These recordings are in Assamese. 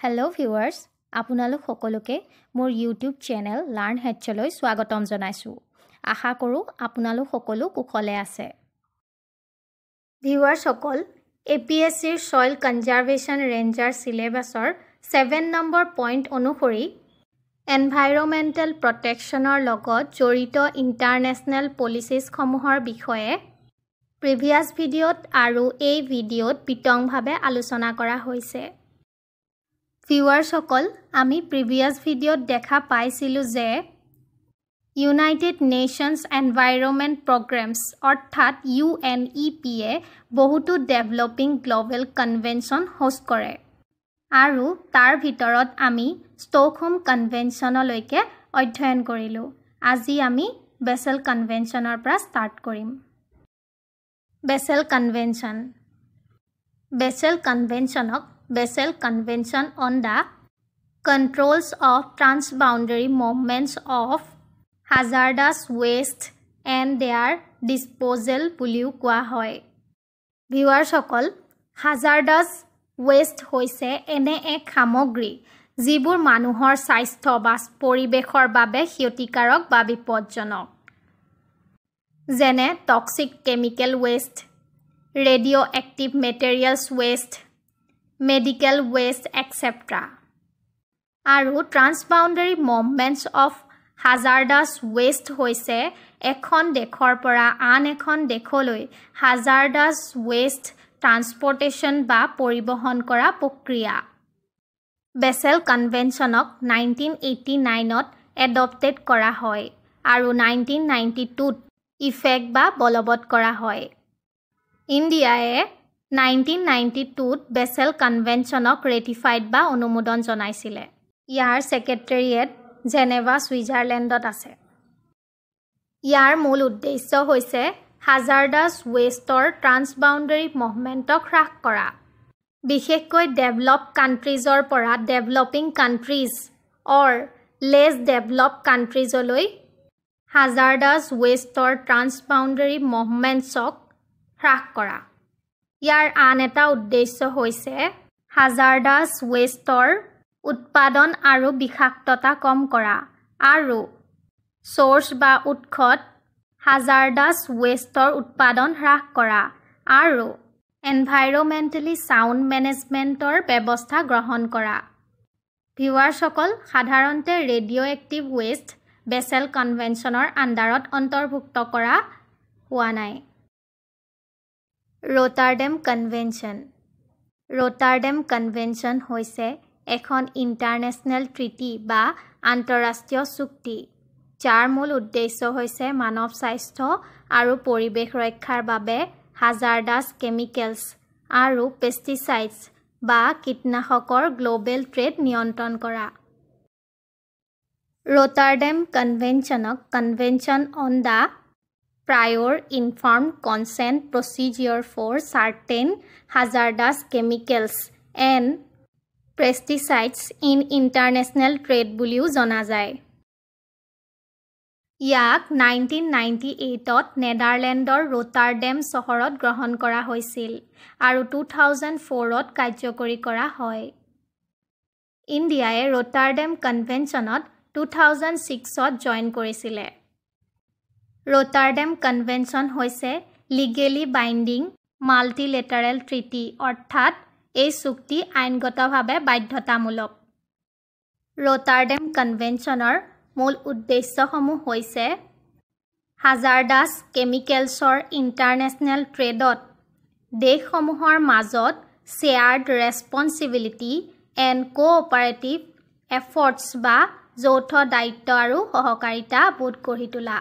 Hello viewers, আপোনালোক সকলোকে মোৰ YouTube চেনেল Learn Hatchলৈ স্বাগতম জনাইছো। আশা কৰো আপোনালোক সকলো কুশলে আছে। ভিউয়াৰ্স সকল, APSC Soil Conservation Ranger syllabusৰ 7 number point অনুসৰি এনভাইৰনমেন্টাল প্ৰটেকচনৰ লগত জড়িত ইন্টাৰনেশ্যনেল পলিচিজ সমূহৰ বিষয়ে প্ৰিভিয়াস ভিডিঅ'ত আৰু এই ভিডিঅ'ত বিতংভাৱে আলোচনা কৰা হৈছে। ভিউয়াৰ্স সকল, আমি প্ৰিভিয়াস ভিডিঅ'ত দেখা পাইছিলো যে ইউনাইটেড নেশ্যনছ এনভাইৰনমেন্ট প্ৰগ্ৰামছ অৰ্থাৎ UNEP-এ বহুতো ডেভেলপিং গ্লোবেল কনভেনচন হোষ্ট কৰে আৰু তাৰ ভিতৰত আমি ষ্টকহোম কনভেনচনলৈকে অধ্যয়ন কৰিলো। আজি আমি বেসেল কনভেনচনৰ পৰা ষ্টাৰ্ট কৰিম। Bessel convention Basel Convention on the Controls of Transboundary Movements of Hazardous Waste and Their Disposal বুলিও কোৱা হয়। ভিউয়াৰ্স সকল, Hazardous Waste হৈছে এনে এক সামগ্ৰী যিবোৰ মানুহৰ স্বাস্থ্য বা পৰিৱেশৰ বাবে ক্ষতিকাৰক বা বিপদজনক, যেনে toxic chemical waste, radioactive materials waste, medical waste etc. আৰু ট্ৰান্সবাউণ্ডাৰী মুভমেন্টছ অফ হাজাৰ্ডাছ ৱেষ্ট হৈছে এখন দেশৰ পৰা আন এখন দেশলৈ হাজাৰ্ডাছ ৱেষ্ট ট্ৰান্সপৰ্টেশ্যন বা পৰিবহণ কৰা প্ৰক্ৰিয়া। বেসেল কনভেনচনক 1989ত এডপ্টেড কৰা হয় আৰু 1992ত ইফেক্ট বা বলবৎ কৰা হয়। ইণ্ডিয়ায়ে 1992ত বেসেল কনভেনচনক ৰেটিফাইড বা অনুমোদন জনাইছিলে। ইয়াৰ সেক্ৰেটাৰিয়েট জেনেভা সুইজাৰলেণ্ডত আছে। ইয়াৰ মূল উদ্দেশ্য হৈছে হাজাৰ্ডাছ ৱেষ্টৰ ট্ৰান্সবাউণ্ডাৰী মুভমেন্টক হ্ৰাস কৰা, বিশেষকৈ ডেভেলপ কাণ্ট্ৰিজৰ পৰা ডেভেলপিং কাণ্ট্ৰিজ অৰ লেছ ডেভেলপ কাণ্ট্ৰিজলৈ হাজাৰ্ডাছ ৱেষ্টৰ ট্ৰান্সবাউণ্ডাৰী মুভমেন্টছক হ্ৰাস কৰা। ইয়াৰ আন এটা উদ্দেশ্য হৈছে হাজাৰ্ডাছ ৱেষ্টৰ উৎপাদন আৰু বিষাক্ততা কম কৰা আৰু সোৰ্স বা উৎসত হাজাৰ্ডাছ ৱেষ্টৰ উৎপাদন হ্ৰাস কৰা আৰু এনভাইৰনমেন্টালি সাউণ্ড মেনেজমেন্টৰ ব্যৱস্থা গ্ৰহণ কৰা। ভিউয়াৰ্সকল, সাধাৰণতে ৰেডিঅ'এক্টিভ ৱেষ্ট বেসেল কনভেনচনৰ আণ্ডাৰত অন্তৰ্ভুক্ত কৰা হোৱা নাই। ৰটাৰডেম কনভেনচন হৈছে এখন ইণ্টাৰনেশ্যনেল ট্ৰিটি বা আন্তঃৰাষ্ট্ৰীয় চুক্তি যাৰ মূল উদ্দেশ্য হৈছে মানৱ স্বাস্থ্য আৰু পৰিৱেশ ৰক্ষাৰ বাবে হাজাৰ্ডাছ কেমিকেলছ আৰু পেষ্টিচাইডছ বা কীটনাশকৰ গ্লোবেল ট্ৰেড নিয়ন্ত্ৰণ কৰা। ৰটাৰডেম কনভেনচনক convention on the Prior Informed Consent Procedure for Certain Hazardous Chemicals and Pesticides in International Trade বুলিও জনা যায়। ইয়াক 1998ত নেদাৰলেণ্ডৰ ৰটাৰডেম চহৰত গ্ৰহণ কৰা হৈছিল আৰু 2004ত কাৰ্যকৰী কৰা হয়। ইণ্ডিয়ায়ে ৰটাৰডেম কনভেনচনত 2006ত জইন কৰিছিলে। ৰটাৰডেম কনভেনচন হৈছে লিগেলি বাইণ্ডিং মাল্টিলেটাৰেল ট্ৰিটি অৰ্থাৎ এই চুক্তি আইনগতভাৱে বাধ্যতামূলক। ৰটাৰডেম কনভেনচনৰ মূল উদ্দেশ্যসমূহ হৈছে হাজাৰ্ডাছ কেমিকেলছৰ ইণ্টাৰনেশ্যনেল ট্ৰেডত দেশসমূহৰ মাজত shared responsibility and cooperative efforts বা যৌথ দায়িত্ব আৰু সহকাৰিতা বোধ গঢ়ি তোলা,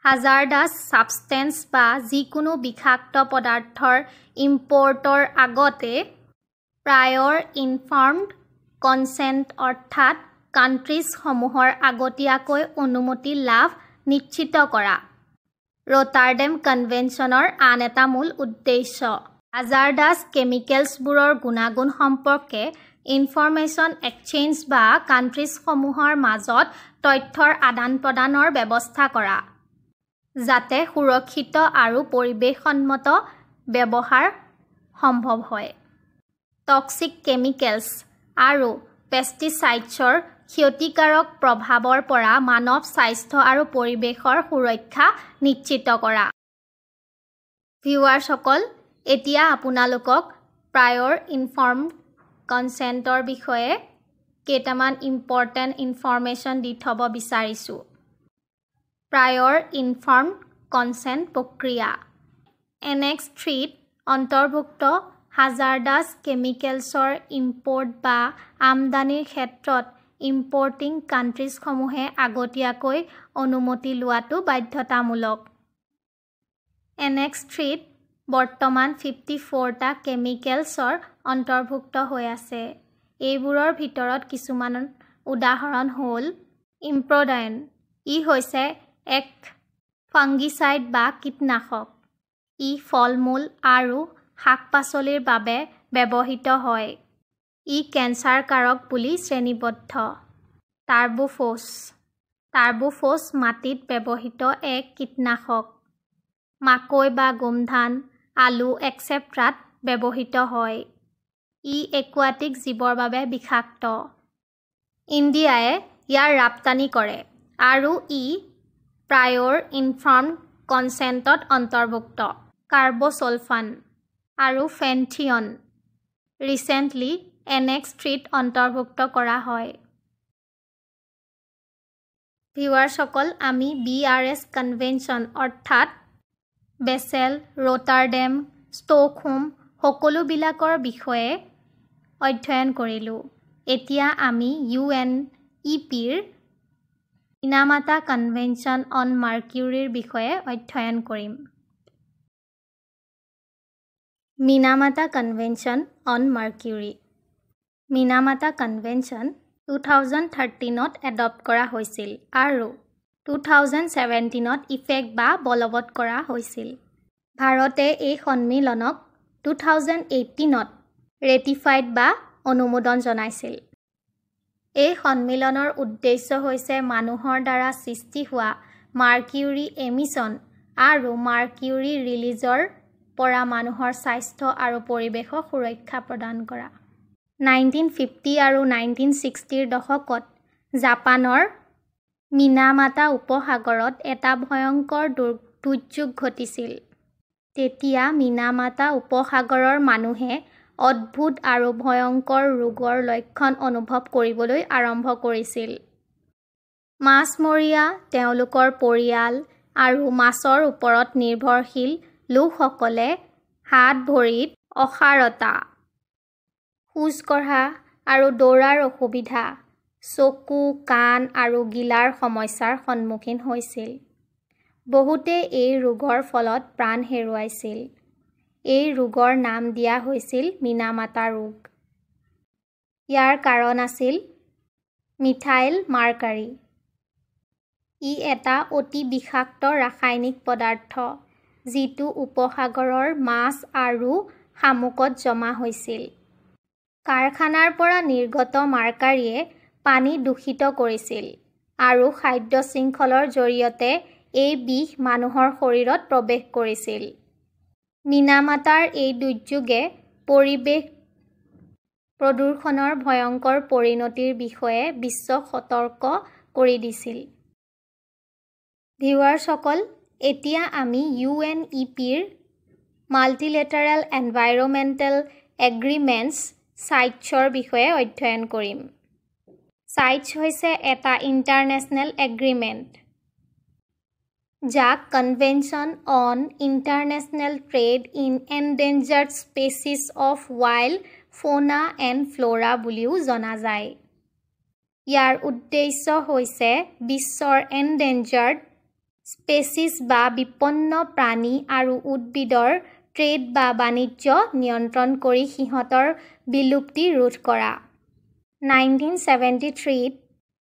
হাজাৰ্ডাছ ছাবষ্টেন্স বা যিকোনো বিষাক্ত পদাৰ্থৰ ইম্পৰ্টৰ আগতে প্ৰায়ৰ ইনফৰ্মড কনচেণ্ট অৰ্থাৎ কাণ্ট্ৰিজসমূহৰ আগতীয়াকৈ অনুমতি লাভ নিশ্চিত কৰা। ৰটাৰডেম কনভেনচনৰ আন এটা মূল উদ্দেশ্য হাজাৰ্ডাছ কেমিকেলছবোৰৰ গুণাগুণ সম্পৰ্কে ইনফৰমেশ্যন এক্সচেঞ্জ বা কাণ্ট্ৰিজসমূহৰ মাজত তথ্যৰ আদান প্ৰদানৰ ব্যৱস্থা কৰা, যাতে সুৰক্ষিত আৰু পৰিৱেশসন্মত ব্যৱহাৰ সম্ভৱ হয়। টক্সিক কেমিকেলছ আৰু পেষ্টিচাইডছৰ ক্ষতিকাৰক প্ৰভাৱৰ পৰা মানৱ স্বাস্থ্য আৰু পৰিৱেশৰ সুৰক্ষা নিশ্চিত কৰা। ভিউৱাৰসকল, এতিয়া আপোনালোকক প্ৰায়ৰ ইনফৰ্মড কনচেণ্টৰ বিষয়ে কেইটামান ইম্পৰ্টেণ্ট ইনফৰমেশ্যন দি থ'ব বিচাৰিছোঁ। প্ৰায়ৰ ইনফৰ্মড কনচেণ্ট প্ৰক্ৰিয়া। এনেক্স 3ত অন্তৰ্ভুক্ত হাজাৰ্ডাছ কেমিকেলছৰ ইম্পৰ্ট বা আমদানিৰ ক্ষেত্ৰত ইম্পৰ্টিং কাণ্ট্ৰিজসমূহে আগতীয়াকৈ অনুমতি লোৱাটো বাধ্যতামূলক। এনেক্স 3ত বৰ্তমান 54টা কেমিকেলছৰ অন্তৰ্ভুক্ত হৈ আছে। এইবোৰৰ ভিতৰত কিছুমান উদাহৰণ হ'ল ইম্প্ৰডাইন। ই হৈছে এক ফাংগিচাইড বা কীটনাশক। ই ফল-মূল আৰু শাক-পাচলিৰ বাবে ব্যৱহৃত হয়। ই কেঞ্চাৰকাৰক বুলি শ্ৰেণীবদ্ধ। টাৰ্বোফোছ। টাৰ্বোফোছ মাটিত ব্যৱহৃত এক কীটনাশক। মাকৈ বা গোমধান, আলু এক্সেট্ৰাত ব্যৱহৃত হয়। ই একুৱাটিক জীৱৰ বাবে বিষাক্ত। ইণ্ডিয়াই ইয়াৰ ৰপ্তানি কৰে আৰু ই প্ৰায়ৰ ইনফৰ্মড কনচেণ্টত অন্তৰ্ভুক্ত। কাৰ্বছলফান আৰু ফেনথিয়ন ৰিচেণ্টলি এনেক্স 3ত অন্তৰ্ভুক্ত কৰা হয়। ভিউৱাৰসকল, আমি BRS কনভেনশ্যন অৰ্থাৎ বেছেল, ৰটাৰডেম, ষ্টকহোম সকলোবিলাকৰ বিষয়ে অধ্যয়ন কৰিলোঁ। এতিয়া আমি UNEPৰ মিনামাতা কনভেনশ্যন অন মাৰ্কিউৰীৰ বিষয়ে অধ্যয়ন কৰিম। Minamata convention on mercury. Minamata convention 2013ত এডপ্ট কৰা হৈছিল আৰু 2017ত ইফেক্ট বা বলৱৎ কৰা হৈছিল। ভাৰতে এই সন্মিলনক 2018ত ৰেটিফাইড বা অনুমোদন জনাইছিল। এই সন্মিলনৰ উদ্দেশ্য হৈছে মানুহৰ দ্বাৰা সৃষ্টি হোৱা মাৰ্কিউৰী এমিছন আৰু মাৰ্কিউৰী ৰিলিজৰ পৰা মানুহৰ স্বাস্থ্য আৰু পৰিৱেশক সুৰক্ষা প্ৰদান কৰা। 1950 আৰু 1960ৰ দশকত জাপানৰ মিনামাতা উপসাগৰত এটা ভয়ংকৰ দুৰ্যোগ ঘটিছিল। তেতিয়া মিনামাতা উপসাগৰৰ মানুহে অদ্ভুত আৰু ভয়ংকৰ ৰোগৰ লক্ষণ অনুভৱ কৰিবলৈ আৰম্ভ কৰিছিল। মাছমৰীয়া, তেওঁলোকৰ পৰিয়াল আৰু মাছৰ ওপৰত নিৰ্ভৰশীল লোকসকলে হাত-ভৰিত অসাৰতা, খোজ কঢ়া আৰু দৌৰাৰ অসুবিধা, চকু, কাণ আৰু গিলাৰ সমস্যাৰ সন্মুখীন হৈছিল। বহুতে এই ৰোগৰ ফলত প্ৰাণ হেৰুৱাইছিল। এই ৰোগৰ নাম দিয়া হৈছিল মিনামাতা ৰোগ। ইয়াৰ কাৰণ আছিল মিথাইল মাৰ্কাৰী। ই এটা অতি বিষাক্ত ৰাসায়নিক পদাৰ্থ যিটো উপসাগৰৰ মাছ আৰু শামুকত জমা হৈছিল। কাৰখানাৰ পৰা নিৰ্গত মাৰ্কাৰীয়ে পানী দূষিত কৰিছিল আৰু খাদ্য শৃংখলৰ জৰিয়তে এই বিষ মানুহৰ শৰীৰত প্ৰৱেশ কৰিছিল। মিনামাতাৰ এই দুৰ্যোগে পৰিৱেশ প্ৰদূষণৰ ভয়ংকৰ পৰিণতিৰ বিষয়ে বিশ্বক সতৰ্ক কৰি দিছিল। ভিউৱাৰসকল, এতিয়া আমি UNEPৰ মাল্টিলেটাৰেল এনভাইৰনমেণ্টেল এগ্ৰিমেণ্টছ চাইটছৰ বিষয়ে অধ্যয়ন কৰিম। চাইটছ হৈছে এটা ইণ্টাৰনেশ্যনেল এগ্ৰিমেণ্ট যাক convention on international trade in endangered species of wild fauna and flora বুলিও জনা যায়। ইয়াৰ উদ্দেশ্য হৈছে বিশ্বৰ এনডেঞ্জাৰ্ড স্পেচিছ বা বিপন্ন প্ৰাণী আৰু উদ্ভিদৰ ট্ৰেড বা বাণিজ্য নিয়ন্ত্ৰণ কৰি সিহঁতৰ বিলুপ্তি ৰোধ কৰা। 1973ত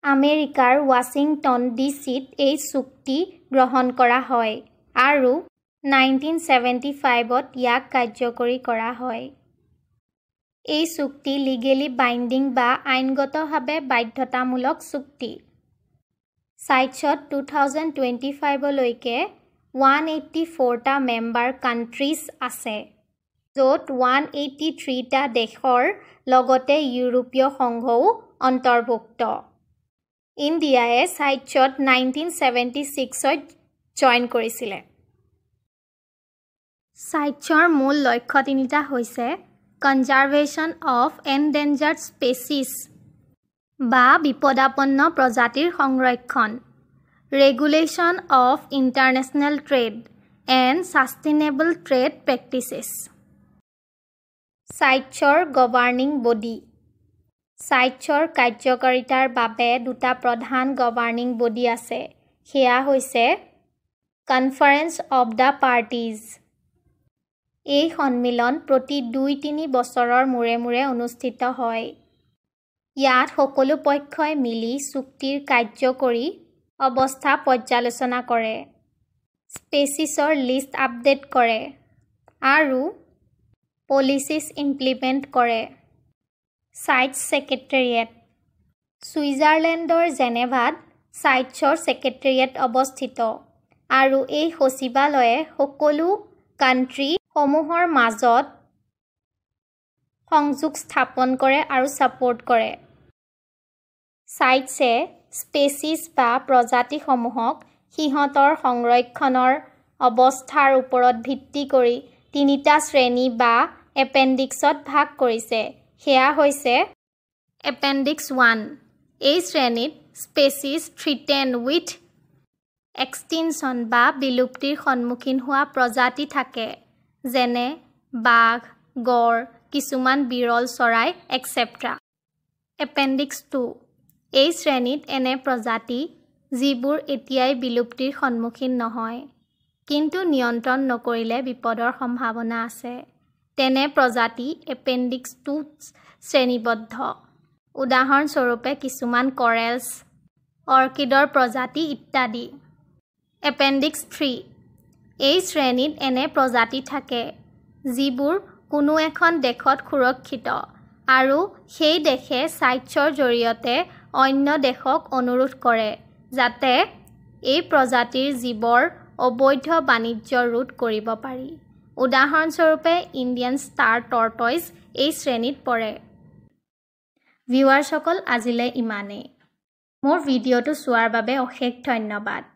আমেৰিকাৰ ৱাশ্বিংটন ডিচিত এই চুক্তি গ্ৰহণ কৰা হয় আৰু 1975ত ইয়াক কাৰ্যকৰী কৰা হয়। এই চুক্তি লিগেলি বাইণ্ডিং বা আইনগতভাৱে বাধ্যতামূলক চুক্তি। চাইটছত 2025লৈকে 184টা মেম্বাৰ কাণ্ট্ৰিজ আছে, য'ত 183টা দেশৰ লগতে ইউৰোপীয় সংঘও অন্তৰ্ভুক্ত ইণ্ডিয়ায়ে সাইটছত 1976ত জইন কৰিছিলে সাইটছৰ মূল লক্ষ্য তিনিটা হৈছে কনজাৰভেশ্যন অফ এনডেঞ্জাৰ্ড স্পেচিছ বা বিপদাপন্ন প্ৰজাতিৰ সংৰক্ষণ regulation of international trade and sustainable trade practices সাইটছৰ গভাৰ্নিং বডি সাইটছৰ কাৰ্যকাৰিতাৰ বাবে দুটা প্ৰধান গভাৰ্নিং বডি আছে সেয়া হৈছে কনফাৰেন্স অফ দ্য পাৰ্টিজ এই সন্মিলন প্ৰতি 2-3 বছৰৰ মূৰে মূৰে অনুষ্ঠিত হয় ইয়াত সকলো পক্ষই মিলি চুক্তিৰ কাৰ্যকৰী অৱস্থা পৰ্যালোচনা কৰে স্পেচিছৰ লিষ্ট আপডেট কৰে আৰু পলিচিছ ইমপ্লিমেণ্ট কৰে সাইটছ ছেক্ৰেটেৰিয়েট ছুইজাৰলেণ্ডৰ জেনেভাত সাইটছৰ ছেক্ৰেটেৰিয়েট অৱস্থিত আৰু এই সচিবালয়ে সকলো কাণ্ট্ৰি সমূহৰ মাজত সংযোগ স্থাপন কৰে আৰু ছাপোৰ্ট কৰে সাইটছে স্পেচিছ বা প্ৰজাতিসমূহক সিহঁতৰ সংৰক্ষণৰ অৱস্থাৰ ওপৰত ভিত্তি কৰি 3টা শ্ৰেণী বা এপেণ্ডিক্সত ভাগ কৰিছে সেয়া হৈছে এপেণ্ডিক্স 1 এই শ্ৰেণীত স্পেচিছ থ্ৰিটেন উইথ এক্সটিংচন বা বিলুপ্তিৰ সন্মুখীন হোৱা প্ৰজাতি থাকে যেনে বাঘ গড় কিছুমান বিৰল চৰাই এক্সেট্ৰা এপেণ্ডিক্স 2 এই শ্ৰেণীত এনে প্ৰজাতি যিবোৰ এতিয়াই বিলুপ্তিৰ সন্মুখীন নহয় কিন্তু নিয়ন্ত্ৰণ নকৰিলে বিপদৰ সম্ভাৱনা আছে তেনে প্ৰজাতি এপেণ্ডিক্স 2 শ্ৰেণীবদ্ধ উদাহৰণস্বৰূপে কিছুমান কৰেলছ অৰ্কিডৰ প্ৰজাতি ইত্যাদি এপেণ্ডিক্স 3 এই শ্ৰেণীত এনে প্ৰজাতি থাকে যিবোৰ কোনো এখন দেশত সুৰক্ষিত আৰু সেই দেশে সাইটছৰ জৰিয়তে অন্য দেশক অনুৰোধ কৰে যাতে এই প্ৰজাতিৰ জীৱৰ অবৈধ বাণিজ্য ৰোধ কৰিব পাৰি উদাহৰণস্বৰূপে ইণ্ডিয়ান ষ্টাৰ টৰ্টইজ এই শ্ৰেণীত পৰে ভিউৱাৰসকল আজিলৈ ইমানেই মোৰ ভিডিঅ'টো চোৱাৰ বাবে অশেষ ধন্যবাদ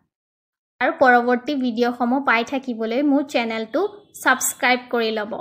আৰু পৰৱৰ্তী ভিডিঅ'সমূহ পাই থাকিবলৈ মোৰ চেনেলটো সাবস্ক্ৰাইব কৰি ল'ব